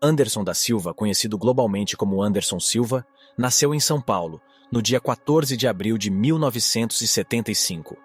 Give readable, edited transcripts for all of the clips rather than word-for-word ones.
Anderson da Silva, conhecido globalmente como Anderson Silva, nasceu em São Paulo, no dia 14 de abril de 1975.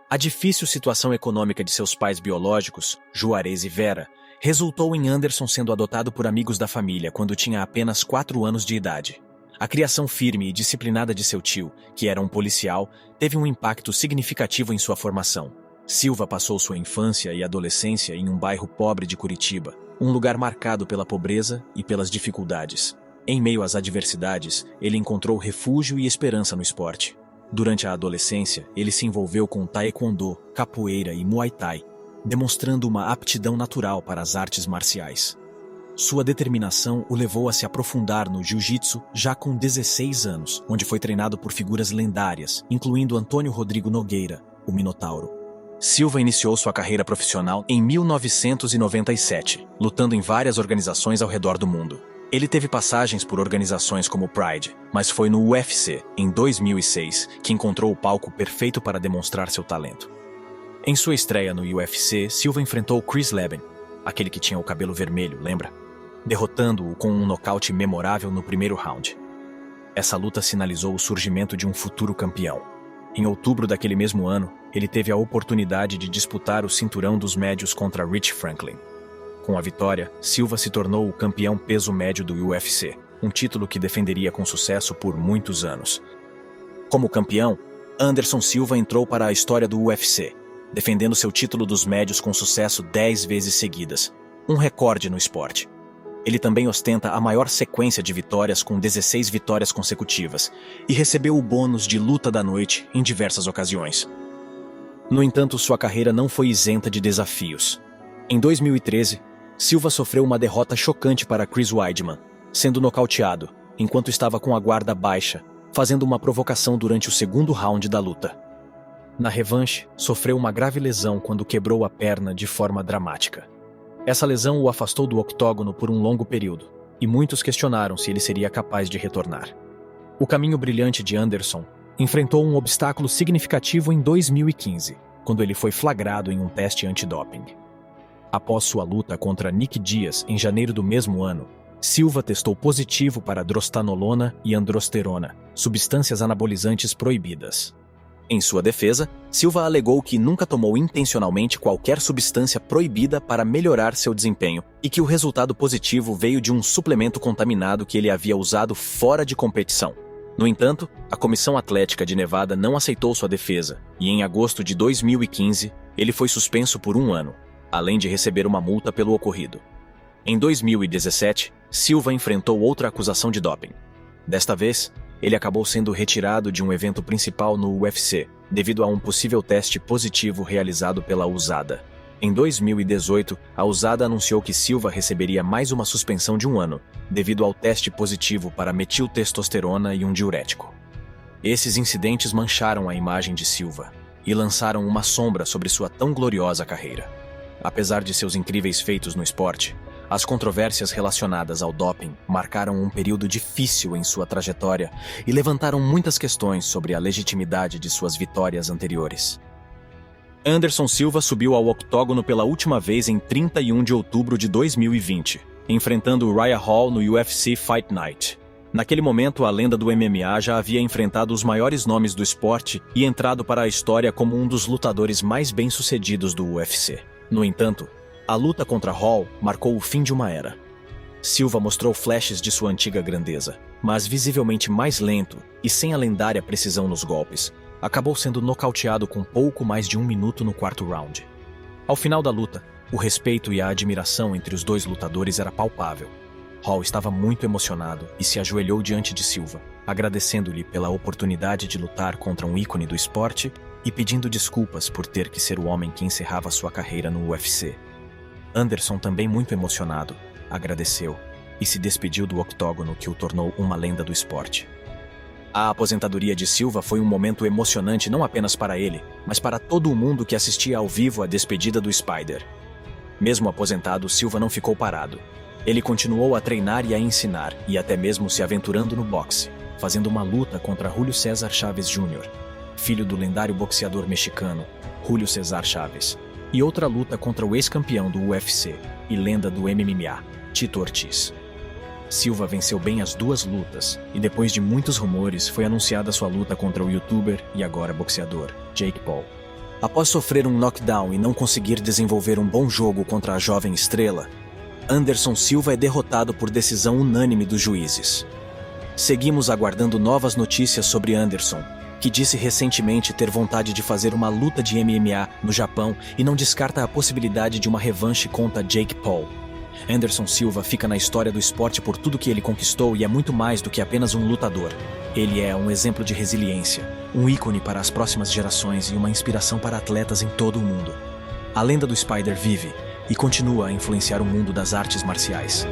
A difícil situação econômica de seus pais biológicos, Juarez e Vera, resultou em Anderson sendo adotado por amigos da família quando tinha apenas 4 anos de idade. A criação firme e disciplinada de seu tio, que era um policial, teve um impacto significativo em sua formação. Silva passou sua infância e adolescência em um bairro pobre de Curitiba, um lugar marcado pela pobreza e pelas dificuldades. Em meio às adversidades, ele encontrou refúgio e esperança no esporte. Durante a adolescência, ele se envolveu com taekwondo, capoeira e muay thai, demonstrando uma aptidão natural para as artes marciais. Sua determinação o levou a se aprofundar no jiu-jitsu já com 16 anos, onde foi treinado por figuras lendárias, incluindo Antônio Rodrigo Nogueira, o Minotauro. Silva iniciou sua carreira profissional em 1997, lutando em várias organizações ao redor do mundo. Ele teve passagens por organizações como Pride, mas foi no UFC, em 2006, que encontrou o palco perfeito para demonstrar seu talento. Em sua estreia no UFC, Silva enfrentou Chris Leben, aquele que tinha o cabelo vermelho, lembra? Derrotando-o com um nocaute memorável no primeiro round. Essa luta sinalizou o surgimento de um futuro campeão. Em outubro daquele mesmo ano, ele teve a oportunidade de disputar o cinturão dos médios contra Rich Franklin. Com a vitória, Silva se tornou o campeão peso médio do UFC, um título que defenderia com sucesso por muitos anos. Como campeão, Anderson Silva entrou para a história do UFC, defendendo seu título dos médios com sucesso 10 vezes seguidas, um recorde no esporte. Ele também ostenta a maior sequência de vitórias com 16 vitórias consecutivas e recebeu o bônus de luta da noite em diversas ocasiões. No entanto, sua carreira não foi isenta de desafios. Em 2013, Silva sofreu uma derrota chocante para Chris Weidman, sendo nocauteado, enquanto estava com a guarda baixa, fazendo uma provocação durante o segundo round da luta. Na revanche, sofreu uma grave lesão quando quebrou a perna de forma dramática. Essa lesão o afastou do octógono por um longo período, e muitos questionaram se ele seria capaz de retornar. O caminho brilhante de Anderson enfrentou um obstáculo significativo em 2015, quando ele foi flagrado em um teste antidoping. Após sua luta contra Nick Diaz em janeiro do mesmo ano, Silva testou positivo para drostanolona e androsterona, substâncias anabolizantes proibidas. Em sua defesa, Silva alegou que nunca tomou intencionalmente qualquer substância proibida para melhorar seu desempenho e que o resultado positivo veio de um suplemento contaminado que ele havia usado fora de competição. No entanto, a Comissão Atlética de Nevada não aceitou sua defesa e, em agosto de 2015, ele foi suspenso por 1 ano, além de receber uma multa pelo ocorrido. Em 2017, Silva enfrentou outra acusação de doping. Desta vez, ele acabou sendo retirado de um evento principal no UFC, devido a um possível teste positivo realizado pela USADA. Em 2018, a USADA anunciou que Silva receberia mais uma suspensão de 1 ano, devido ao teste positivo para metiltestosterona e um diurético. Esses incidentes mancharam a imagem de Silva e lançaram uma sombra sobre sua tão gloriosa carreira. Apesar de seus incríveis feitos no esporte, as controvérsias relacionadas ao doping marcaram um período difícil em sua trajetória e levantaram muitas questões sobre a legitimidade de suas vitórias anteriores. Anderson Silva subiu ao octógono pela última vez em 31 de outubro de 2020, enfrentando Uriah Hall no UFC Fight Night. Naquele momento, a lenda do MMA já havia enfrentado os maiores nomes do esporte e entrado para a história como um dos lutadores mais bem-sucedidos do UFC. No entanto, a luta contra Hall marcou o fim de uma era. Silva mostrou flashes de sua antiga grandeza, mas visivelmente mais lento e sem a lendária precisão nos golpes, acabou sendo nocauteado com pouco mais de 1 minuto no 4º round. Ao final da luta, o respeito e a admiração entre os dois lutadores era palpável. Hall estava muito emocionado e se ajoelhou diante de Silva, agradecendo-lhe pela oportunidade de lutar contra um ícone do esporte e pedindo desculpas por ter que ser o homem que encerrava sua carreira no UFC. Anderson, também muito emocionado, agradeceu e se despediu do octógono que o tornou uma lenda do esporte. A aposentadoria de Silva foi um momento emocionante não apenas para ele, mas para todo o mundo que assistia ao vivo à despedida do Spider. Mesmo aposentado, Silva não ficou parado. Ele continuou a treinar e a ensinar, e até mesmo se aventurando no boxe, fazendo uma luta contra Julio César Chávez Jr., filho do lendário boxeador mexicano, Julio César Chávez, e outra luta contra o ex-campeão do UFC e lenda do MMA, Tito Ortiz. Silva venceu bem as duas lutas, e depois de muitos rumores, foi anunciada sua luta contra o youtuber e agora boxeador, Jake Paul. Após sofrer um knockdown e não conseguir desenvolver um bom jogo contra a jovem estrela, Anderson Silva é derrotado por decisão unânime dos juízes. Seguimos aguardando novas notícias sobre Anderson, que disse recentemente ter vontade de fazer uma luta de MMA no Japão e não descarta a possibilidade de uma revanche contra Jake Paul. Anderson Silva fica na história do esporte por tudo que ele conquistou e é muito mais do que apenas um lutador. Ele é um exemplo de resiliência, um ícone para as próximas gerações e uma inspiração para atletas em todo o mundo. A lenda do Spider vive e continua a influenciar o mundo das artes marciais.